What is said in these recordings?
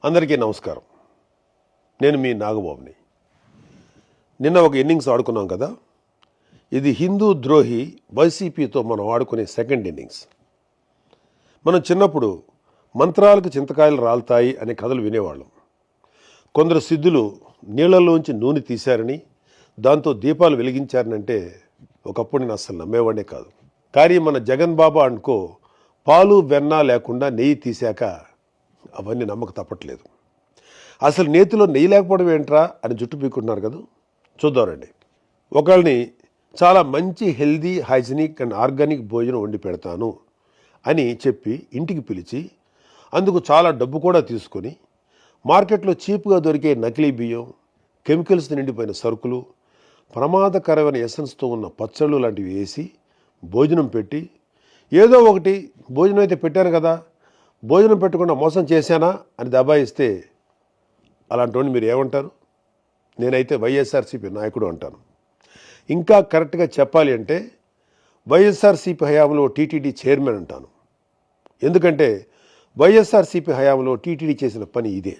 అందరికీ నమస్కారం. నేను మీ నాగబాబుని. నిన్న ఒక ఇన్నింగ్స్ ఆడుకున్నాం కదా. ఇది హిందూ ద్రోహి వైసీపీతో మనం ఆడుకునే సెకండ్ ఇన్నింగ్స్. మనం చిన్నప్పుడు మంత్రాలకు చింతకాయలు రాలుతాయి అనే కథలు వినేవాళ్ళం. కొందరు సిద్ధులు నీళ్లలోంచి నూనె తీశారని, దాంతో దీపాలు వెలిగించారనంటే ఒకప్పుడు నేను అస్సలు నమ్మేవాడే కాదు. కానీ మన జగన్ బాబా అనుకో పాలు వెన్న లేకుండా నెయ్యి తీశాక అవన్నీ నమ్మక తప్పట్లేదు. అసలు నేతిలో నెయ్యి లేకపోవడం ఏంట్రా అని జుట్టు పీక్కుంటున్నారు కదా. చూద్దామండి. ఒకళ్ళని చాలా మంచి హెల్దీ, హైజీనిక్ అండ్ ఆర్గానిక్ భోజనం వండి పెడతాను అని చెప్పి ఇంటికి పిలిచి అందుకు చాలా డబ్బు కూడా తీసుకొని మార్కెట్లో చీప్గా దొరికే నకిలీ బియ్యం, కెమికల్స్ నిండిపోయిన సరుకులు, ప్రమాదకరమైన ఎసెన్స్తో ఉన్న పచ్చళ్ళు లాంటివి వేసి భోజనం పెట్టి, ఏదో ఒకటి భోజనం అయితే పెట్టాను కదా, భోజనం పెట్టకుండా మోసం చేశానా అని దబాయిస్తే అలాంటి వాడిని మీరు ఏమంటారు? నేనైతే వైఎస్ఆర్సీపీ నాయకుడు అంటాను. ఇంకా కరెక్ట్గా చెప్పాలి అంటే వైఎస్ఆర్సీపీ హయాంలో టీటీడీ చైర్మన్ అంటాను. ఎందుకంటే వైఎస్ఆర్సీపీ హయాంలో టీటీడీ చేసిన పని ఇదే.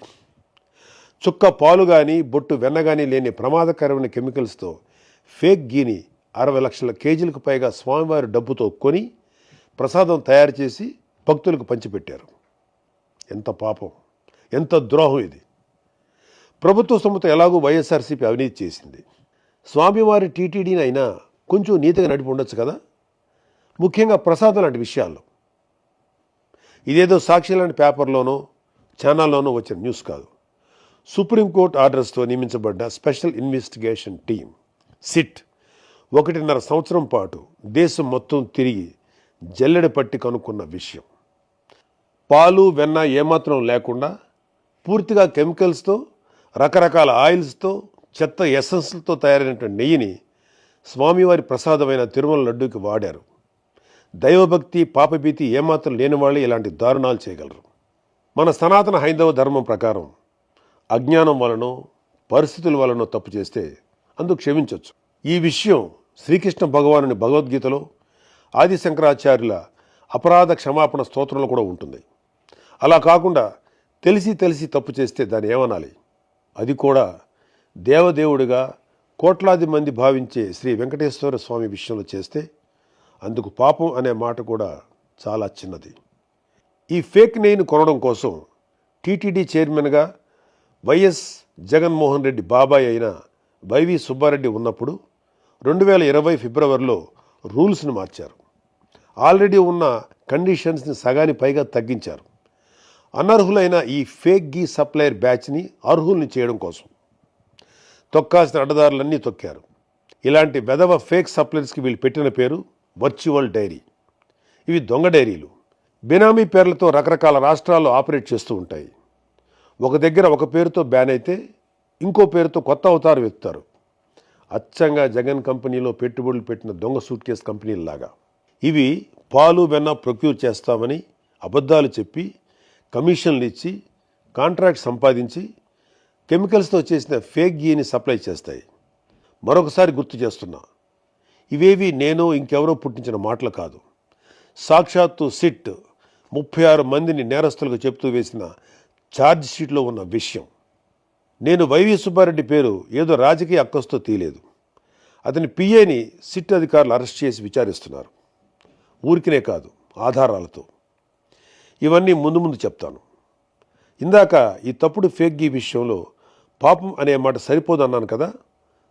చుక్క పాలు కానీ బొట్టు వెన్న కానీ లేని ప్రమాదకరమైన కెమికల్స్తో ఫేక్ గీని 60 లక్షల కేజీలకు పైగా స్వామివారి డబ్బుతో కొని ప్రసాదం తయారు చేసి భక్తులకు పంచిపెట్టారు. ఎంత పాపం, ఎంత ద్రోహం ఇది. ప్రభుత్వ సొమ్ముతో ఎలాగూ వైఎస్ఆర్సీపీ అవినీతి చేసింది. స్వామివారి టీటీడీని అయినా కొంచెం నీతిగా నడిపి ఉండొచ్చు కదా, ముఖ్యంగా ప్రసాదం లాంటి విషయాల్లో. ఇదేదో సాక్షి లాంటి పేపర్లోనో ఛానల్లోనో వచ్చిన న్యూస్ కాదు. సుప్రీంకోర్టు ఆర్డర్స్తో నియమించబడ్డ స్పెషల్ ఇన్వెస్టిగేషన్ టీం సిట్ 1.5 సంవత్సరం పాటు దేశం మొత్తం తిరిగి జల్లెడ పట్టి కనుక్కున్న విషయం. పాలు వెన్న ఏమాత్రం లేకుండా పూర్తిగా కెమికల్స్తో, రకరకాల ఆయిల్స్తో, చెత్త ఎసెన్స్లతో తయారైనటువంటి నెయ్యిని స్వామివారి ప్రసాదమైన తిరుమల లడ్డూకి వాడారు. దైవభక్తి, పాపభీతి ఏమాత్రం లేని వాళ్ళే ఇలాంటి దారుణాలు చేయగలరు. మన సనాతన హైందవ ధర్మం ప్రకారం అజ్ఞానం వలనో పరిస్థితుల వలనో తప్పు చేస్తే అందుకు క్షమించవచ్చు. ఈ విషయం శ్రీకృష్ణ భగవానుని భగవద్గీతలో, ఆది శంకరాచార్యుల అపరాధ క్షమాపణ స్తోత్రంలో కూడా ఉంటుంది. అలా కాకుండా తెలిసి తప్పు చేస్తే దాన్ని ఏమనాలి? అది కూడా దేవదేవుడిగా కోట్లాది మంది భావించే శ్రీ వెంకటేశ్వర స్వామి విషయంలో చేస్తే అందుకు పాపం అనే మాట కూడా చాలా చిన్నది. ఈ ఫేక్ నెయ్యిని కొనడం కోసం టీటీడీ చైర్మన్గా వైఎస్ జగన్మోహన్ రెడ్డి బాబాయ్ అయిన వైవి సుబ్బారెడ్డి ఉన్నప్పుడు 2020 ఫిబ్రవరిలో రూల్స్ని మార్చారు. ఆల్రెడీ ఉన్న కండిషన్స్ని సగానికి పైగా తగ్గించారు. అనర్హులైన ఈ ఫేక్ గీ సప్లయర్ బ్యాచ్ని అర్హుల్ని చేయడం కోసం తొక్కాల్సిన అడ్డదారులన్నీ తొక్కారు. ఇలాంటి వెధవ ఫేక్ సప్లయర్స్కి వీళ్ళు పెట్టిన పేరు వర్చువల్ డైరీ. ఇవి దొంగ డైరీలు. బినామీ పేర్లతో రకరకాల రాష్ట్రాల్లో ఆపరేట్ చేస్తూ ఉంటాయి. ఒక దగ్గర ఒక పేరుతో బ్యాన్ అయితే ఇంకో పేరుతో కొత్త అవతారం ఎత్తుతారు. అచ్చంగా జగన్ కంపెనీలో పెట్టుబడులు పెట్టిన దొంగ సూట్ కేస్ కంపెనీల్లాగా. ఇవి పాలు వెన్న ప్రొక్యూర్ చేస్తామని అబద్ధాలు చెప్పి కమిషన్లు ఇచ్చి కాంట్రాక్ట్ సంపాదించి కెమికల్స్తో చేసిన ఫేక్ గీని సప్లై చేస్తాయి. మరొకసారి గుర్తు చేస్తున్నా, ఇవేవి నేను ఇంకెవరో పుట్టించిన మాటలు కాదు. సాక్షాత్తు సిట్ 36 మందిని నేరస్తులుగా చెప్తూ వేసిన ఛార్జ్ షీట్లో ఉన్న విషయం. నేను వైవి సుబ్బారెడ్డి పేరు ఏదో రాజకీయ అక్కస్తో తీయలేదు. అతని పిఏని సిట్ అధికారులు అరెస్ట్ చేసి విచారిస్తున్నారు. ఊరికినే కాదు, ఆధారాలతో. ఇవన్నీ ముందు చెప్తాను. ఇందాక ఈ తప్పుడు ఫేక్ గీ విషయంలో పాపం అనే మాట సరిపోదన్నాను కదా.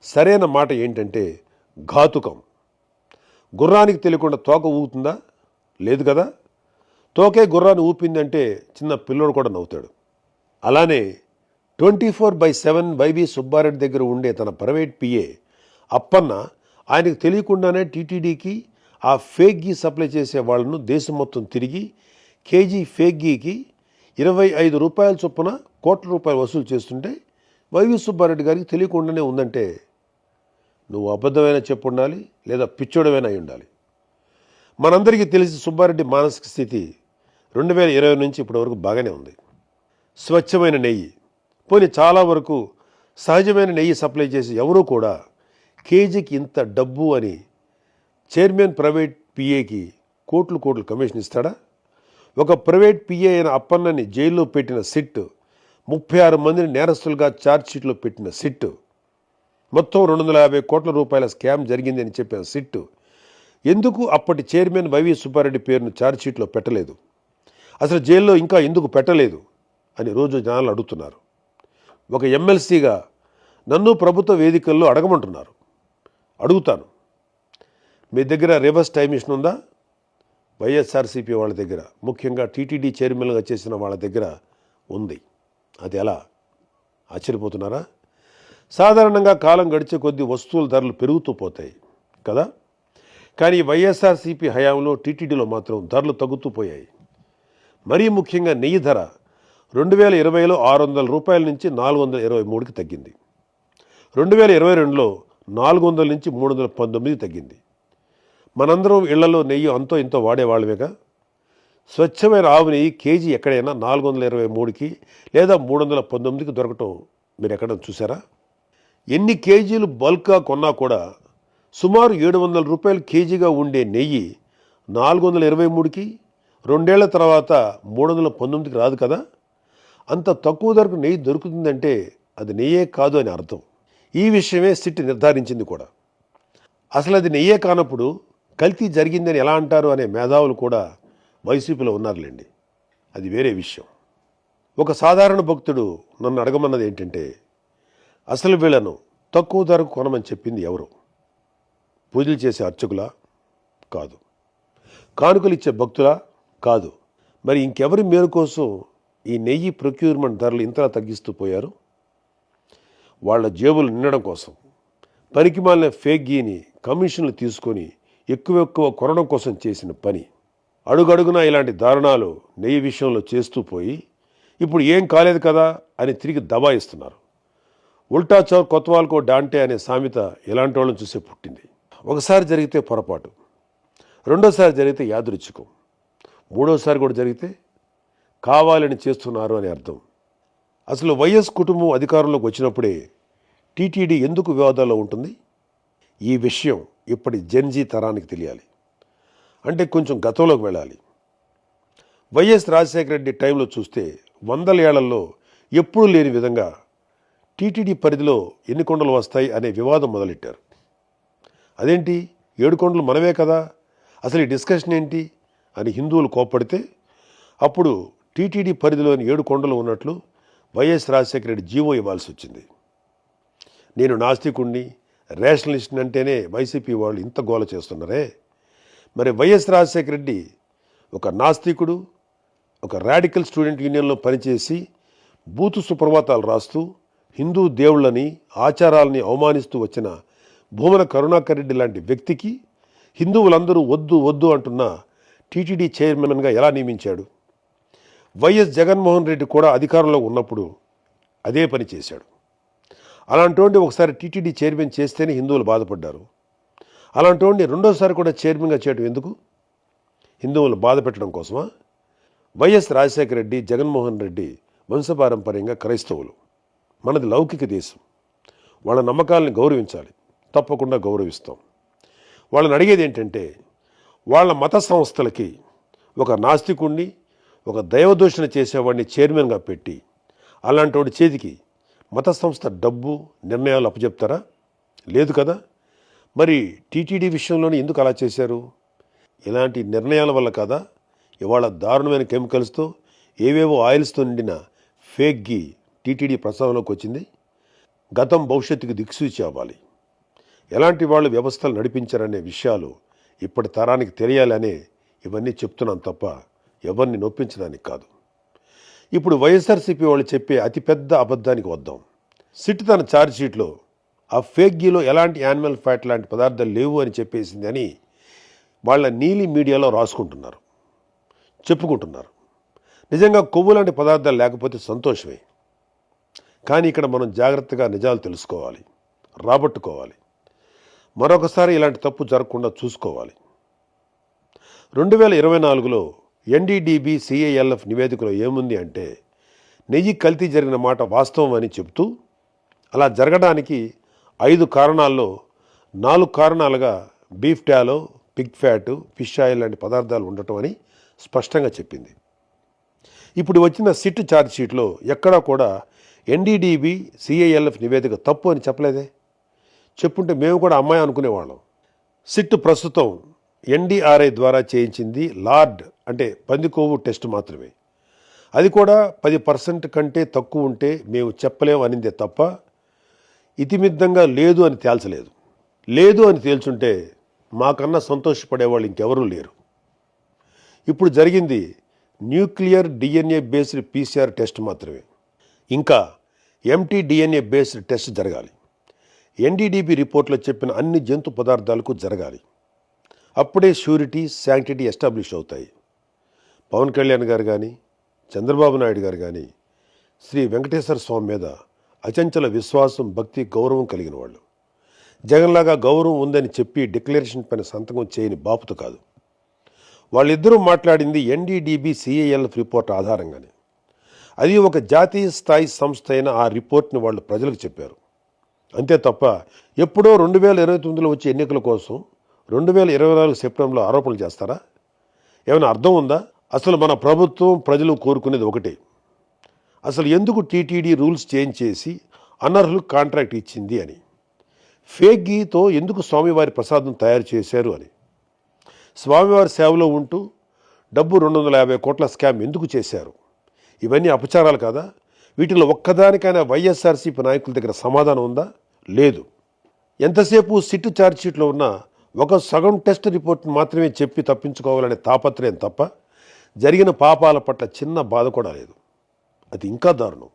సరైన మాట ఏంటంటే ఘాతుకం. గుర్రానికి తెలియకుండా తోక ఊపుతుందా? లేదు కదా. తోకే గుర్రాన్ని ఊపిందంటే చిన్న పిల్లోడు కూడా నవ్వుతాడు. అలానే 24/7 వైవి సుబ్బారెడ్డి దగ్గర ఉండే తన ప్రైవేట్ పిఏ అప్పన్న ఆయనకు తెలియకుండానే టీటీడీకి ఆ ఫేక్ గీ సప్లై చేసే వాళ్ళను దేశం మొత్తం తిరిగి కేజీ ఫేక్ గీకి 25 రూపాయల చొప్పున కోట్ల రూపాయలు వసూలు చేస్తుంటే వైవి సుబ్బారెడ్డి గారికి తెలియకుండానే ఉందంటే నువ్వు అబద్ధమైనా చెప్పు ఉండాలి, లేదా పిచ్చోడమైనా అయి ఉండాలి. మనందరికీ తెలిసి సుబ్బారెడ్డి మానసిక స్థితి 2020 నుంచి ఇప్పటి వరకు బాగానే ఉంది. స్వచ్ఛమైన నెయ్యి, పోనీ చాలా వరకు సహజమైన నెయ్యి సప్లై చేసి ఎవరూ కూడా కేజీకి ఇంత డబ్బు అని చైర్మన్ ప్రైవేట్ పిఏకి కోట్లు కమిషన్ ఇస్తాడా? ఒక ప్రైవేట్ పిఏ అయిన అప్పన్నని జైల్లో పెట్టిన సిట్ 36 మందిని నేరస్తులుగా ఛార్జ్షీట్లో పెట్టిన సిట్, మొత్తం 250 కోట్ల రూపాయల స్కామ్ జరిగింది అని చెప్పిన సిట్ ఎందుకు అప్పటి చైర్మన్ వైవి సుబ్బారెడ్డి పేరును ఛార్జ్షీట్లో పెట్టలేదు, అసలు జైల్లో ఇంకా ఎందుకు పెట్టలేదు అని రోజు జనాలు అడుగుతున్నారు. ఒక ఎమ్మెల్సీగా నన్ను ప్రభుత్వ వేదికల్లో అడగమంటున్నారు. అడుగుతాను, మీ దగ్గర రివర్స్ టైం మిషన్ ఉందా? వైఎస్ఆర్సీపీ వాళ్ళ దగ్గర, ముఖ్యంగా టీటీడీ చైర్మన్గా చేసిన వాళ్ళ దగ్గర ఉంది. అది ఎలా? ఆశ్చర్యపోతున్నారా? సాధారణంగా కాలం గడిచే కొద్దీ వస్తువుల ధరలు పెరుగుతూ పోతాయి కదా, కానీ వైఎస్ఆర్సీపీ హయాంలో టీటీడీలో మాత్రం ధరలు తగ్గుతూ పోయాయి. మరీ ముఖ్యంగా నెయ్యి ధర 2020లో 600 రూపాయల నుంచి 423కి తగ్గింది. 2022లో 400 నుంచి 319 తగ్గింది. మనందరం ఇళ్లలో నెయ్యి అంతో ఇంతో వాడేవాళ్ళమేగా. స్వచ్ఛమైన ఆవు నెయ్యి కేజీ ఎక్కడైనా 423కి లేదా 319కి దొరకటం మీరు ఎక్కడ చూసారా? ఎన్ని కేజీలు బల్క్గా కొన్నా కూడా సుమారు 700 రూపాయలు కేజీగా ఉండే నెయ్యి 423కి, 2 ఏళ్ల తర్వాత 319కి రాదు కదా. అంత తక్కువ ధరకు నెయ్యి దొరుకుతుందంటే అది నెయ్యే కాదు అని అర్థం. ఈ విషయమే సిట్ నిర్ధారించింది కూడా. అసలు అది నెయ్యే కానప్పుడు కల్తీ జరిగిందని ఎలా అంటారు అనే మేధావులు కూడా వైసీపీలో ఉన్నారులేండి. అది వేరే విషయం. ఒక సాధారణ భక్తుడు నన్ను అడగమన్నది ఏంటంటే, అసలు వీళ్ళను తక్కువ ధరకు కొనమని చెప్పింది ఎవరు? పూజలు చేసే అర్చకులా? కాదు. కానుకలు ఇచ్చే భక్తులా? కాదు. మరి ఇంకెవరి మేలు కోసం ఈ నెయ్యి ప్రొక్యూర్మెంట్ ధరలు ఇంతలా తగ్గిస్తూ పోయారు? వాళ్ళ జేబులు నిండడం కోసం, పనికిమాలిన ఫేక్ గీని కమిషన్లు తీసుకొని ఎక్కువ కొనడం కోసం చేసిన పని. అడుగడుగునా ఇలాంటి దారుణాలు నెయ్యి విషయంలో చేస్తూ పోయి ఇప్పుడు ఏం కాలేదు కదా అని తిరిగి దబాయిస్తున్నారు. ఉల్టా చౌర్ కొత్వాల్కో డాంటే అనే సామెత ఇలాంటి వాళ్ళని చూసే పుట్టింది. ఒకసారి జరిగితే పొరపాటు, రెండోసారి జరిగితే యాదృచ్ఛికం, మూడోసారి కూడా జరిగితే కావాలని చేస్తున్నారు అని అర్థం. అసలు వైఎస్ కుటుంబం అధికారంలోకి వచ్చినప్పుడే టీటీడీ ఎందుకు వివాదాల్లో ఉంటుంది? ఈ విషయం ఇప్పటి జెన్జీ తరానికి తెలియాలి. అంటే కొంచెం గతంలోకి వెళ్ళాలి. వైఎస్ రాజశేఖర రెడ్డి టైంలో చూస్తే 100 ఏళ్లలో ఎప్పుడూ లేని విధంగా టీటీడీ పరిధిలో ఎన్ని కొండలు వస్తాయి అనే వివాదం మొదలెట్టారు. అదేంటి, 7 కొండలు మనమే కదా, అసలు ఈ డిస్కషన్ ఏంటి అని హిందువులు కోప్పడితే అప్పుడు టీటీడీ పరిధిలోని 7 కొండలు ఉన్నట్లు వైఎస్ రాజశేఖర రెడ్డి జీవో ఇవ్వాల్సి వచ్చింది. నేను నాస్తికుణ్ణి, రేషనలిస్ట్ అంటేనే వైసీపీ వాళ్ళు ఇంత గోల చేస్తున్నారే. మరి వైఎస్ రాజశేఖర రెడ్డి ఒక నాస్తికుడు, ఒక రాడికల్ స్టూడెంట్ యూనియన్లో పనిచేసి బూతు సుప్రభాతాలు రాస్తూ హిందూ దేవుళ్ళని, ఆచారాలని అవమానిస్తూ వచ్చిన భూమన కరుణాకర్ రెడ్డి లాంటి వ్యక్తికి హిందువులందరూ వద్దు వద్దు అంటున్న టీటీడీ చైర్మన్గా ఎలా నియమించాడు? వైఎస్ జగన్మోహన్ రెడ్డి కూడా అధికారంలో ఉన్నప్పుడు అదే పని చేశాడు. అలాంటి ఒకసారి టీటీడీ చైర్మన్ చేస్తేనే హిందువులు బాధపడ్డారు. అలాంటి రెండోసారి కూడా చైర్మన్గా చేయడం ఎందుకు? హిందువులను బాధ పెట్టడం కోసమా? వైఎస్ రాజశేఖర రెడ్డి, జగన్మోహన్ రెడ్డి వంశపారంపర్యంగా క్రైస్తవులు. మనది లౌకిక దేశం. వాళ్ళ నమ్మకాలని గౌరవించాలి, తప్పకుండా గౌరవిస్తాం. వాళ్ళని అడిగేది ఏంటంటే, వాళ్ళ మత సంస్థలకి ఒక నాస్తికుణ్ణి, ఒక దైవదూషణ చేసేవాడిని చైర్మన్గా పెట్టి అలాంటి వాడి చేతికి మత సంస్థ డబ్బు, నిర్ణయాలు అప్పచెప్తారా? లేదు కదా. మరి టీటీడీ విషయంలోనే ఎందుకు అలా చేశారు? ఇలాంటి నిర్ణయాల వల్ల కదా ఇవాళ దారుణమైన కెమికల్స్తో, ఏవేవో ఆయిల్స్తో నిండిన ఫేక్ గీ టీటీడీ ప్రస్తావనలోకి వచ్చింది. గతం భవిష్యత్తుకు దిక్సూచి అవ్వాలి. ఎలాంటి వాళ్ళు వ్యవస్థలు నడిపించారనే విషయాలు ఇప్పటి తరానికి తెలియాలనే ఇవన్నీ చెప్తున్నాను తప్ప ఎవరిని నొప్పించడానికి కాదు. ఇప్పుడు వైఎస్ఆర్సీపీ వాళ్ళు చెప్పే అతిపెద్ద అబద్ధానికి వద్దాం. సిట్ తన ఛార్జ్షీట్లో ఆ ఫేక్ గీలో ఎలాంటి యానిమల్ ఫ్యాట్ లాంటి పదార్థాలు లేవు అని చెప్పేసింది అని వాళ్ళ నీలి మీడియాలో రాసుకుంటున్నారు, చెప్పుకుంటున్నారు. నిజంగా కొవ్వు లాంటి పదార్థాలు లేకపోతే సంతోషమే. కానీ ఇక్కడ మనం జాగ్రత్తగా నిజాలు తెలుసుకోవాలి, రాబట్టుకోవాలి. మరొకసారి ఇలాంటి తప్పు జరగకుండా చూసుకోవాలి. 2024లో ఎన్డీడీబీ సిఐఎల్ఎఫ్ నివేదికలో ఏముంది అంటే, నెయ్యి కల్తీ జరిగిన మాట వాస్తవం అని చెప్తూ అలా జరగడానికి 5 కారణాల్లో 4 కారణాలుగా beef tallow, pig fat, fish oil లాంటి పదార్థాలు ఉండటం అని స్పష్టంగా చెప్పింది. ఇప్పుడు వచ్చిన సిట్ ఛార్జ్ షీట్లో ఎక్కడా కూడా ఎన్డీడీబీ సిఐఎల్ఎఫ్ నివేదిక తప్పు అని చెప్పలేదే. చెప్పుంటే మేము కూడా అమ్మాయి అనుకునేవాళ్ళం. సిట్ ప్రస్తుతం ఎన్డీఆర్ఐ ద్వారా చేయించింది లార్డ్ అంటే పందికొవ్వు టెస్ట్ మాత్రమే. అది కూడా 10% కంటే తక్కువ ఉంటే మేము చెప్పలేము అనిందే తప్ప ఇతిమిద్దంగా లేదు అని తేల్చలేదు. లేదు అని తేల్చుంటే మాకన్నా సంతోషపడేవాళ్ళు ఇంకెవరూ లేరు. ఇప్పుడు జరిగింది nuclear DNA based PCR test మాత్రమే. ఇంకా ఎంటీ డిఎన్ఏ బేస్డ్ టెస్ట్ జరగాలి. ఎన్డీడీబీ రిపోర్ట్లో చెప్పిన అన్ని జంతు పదార్థాలకు జరగాలి. అప్పుడే ష్యూరిటీ శాంక్టిటీ ఎస్టాబ్లిష్ అవుతాయి. పవన్ కళ్యాణ్ గారు కానీ చంద్రబాబు నాయుడు గారు కానీ శ్రీ వెంకటేశ్వర స్వామి మీద అచంచల విశ్వాసం, భక్తి, గౌరవం కలిగిన వాళ్ళు. జగన్లాగా గౌరవం ఉందని చెప్పి డిక్లరేషన్ పైన సంతకం చేయని బాపుతు కాదు. వాళ్ళిద్దరూ మాట్లాడింది ఎన్డీడీబీ సిఐఎల్ఎఫ్ రిపోర్ట్ ఆధారంగానే. అది ఒక జాతీయ స్థాయి సంస్థ అయిన ఆ రిపోర్ట్ని వాళ్ళు ప్రజలకు చెప్పారు. అంతే తప్ప ఎప్పుడో 2029లో వచ్చే ఎన్నికల కోసం 2024 సెప్టెంబర్లో ఆరోపణలు చేస్తారా? ఏమైనా అర్థం ఉందా? అసలు మన ప్రభుత్వం, ప్రజలు కోరుకునేది ఒకటే. అసలు ఎందుకు టీటీడీ రూల్స్ చేంజ్ చేసి అనర్హులకు కాంట్రాక్ట్ ఇచ్చింది అని, ఫేక్ గీతో ఎందుకు స్వామివారి ప్రసాదం తయారు చేశారు అని, స్వామివారి సేవలో ఉంటూ డబ్బు 250 కోట్ల స్కామ్ ఎందుకు చేశారు? ఇవన్నీ అపచారాలు కాదా? వీటిలో ఒక్కదానికైనా వైఎస్ఆర్సీపీ నాయకుల దగ్గర సమాధానం ఉందా? లేదు. ఎంతసేపు సిట్ ఛార్జ్షీట్లో ఉన్న ఒక సగం టెస్ట్ రిపోర్ట్ని మాత్రమే చెప్పి తప్పించుకోవాలనే తాపత్రయం తప్ప జరిగిన పాపాల పట్ల చిన్న బాధ కూడా లేదు. అది ఇంకా దారుణం.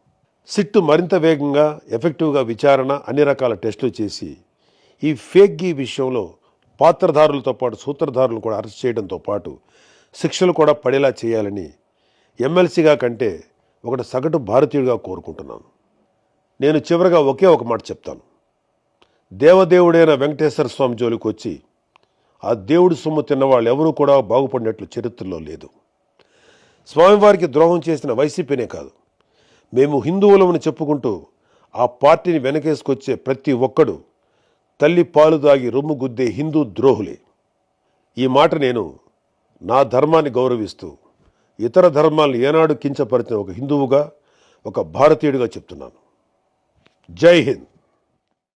సిట్ మరింత వేగంగా, ఎఫెక్టివ్గా విచారణ, అన్ని రకాల టెస్టులు చేసి ఈ ఫేక్ గీ విషయంలో పాత్రధారులతో పాటు సూత్రధారులను కూడా అరెస్ట్ చేయడంతో పాటు శిక్షలు కూడా పడేలా చేయాలని ఎమ్మెల్సీగా కంటే ఒకటి సగటు భారతీయుడిగా కోరుకుంటున్నాను. నేను చివరిగా ఒకే ఒక మాట చెప్తాను. దేవదేవుడైన వెంకటేశ్వర స్వామి జోలికి వచ్చి ఆ దేవుడి సొమ్ము తిన్న వాళ్ళు ఎవరూ కూడా బాగుపడినట్లు చరిత్రలో లేదు. స్వామివారికి ద్రోహం చేసిన వైసీపీనే కాదు, మేము హిందువులమని చెప్పుకుంటూ ఆ పార్టీని వెనకేసుకొచ్చే ప్రతి ఒక్కడు తల్లి పాలు దాగి రొమ్ము గుద్దే హిందూ ద్రోహులే. ఈ మాట నేను నా ధర్మాన్ని గౌరవిస్తూ ఇతర ధర్మాలను ఏనాడు కించపరిచిన ఒక హిందువుగా, ఒక భారతీయుడిగా చెప్తున్నాను. జై హింద్.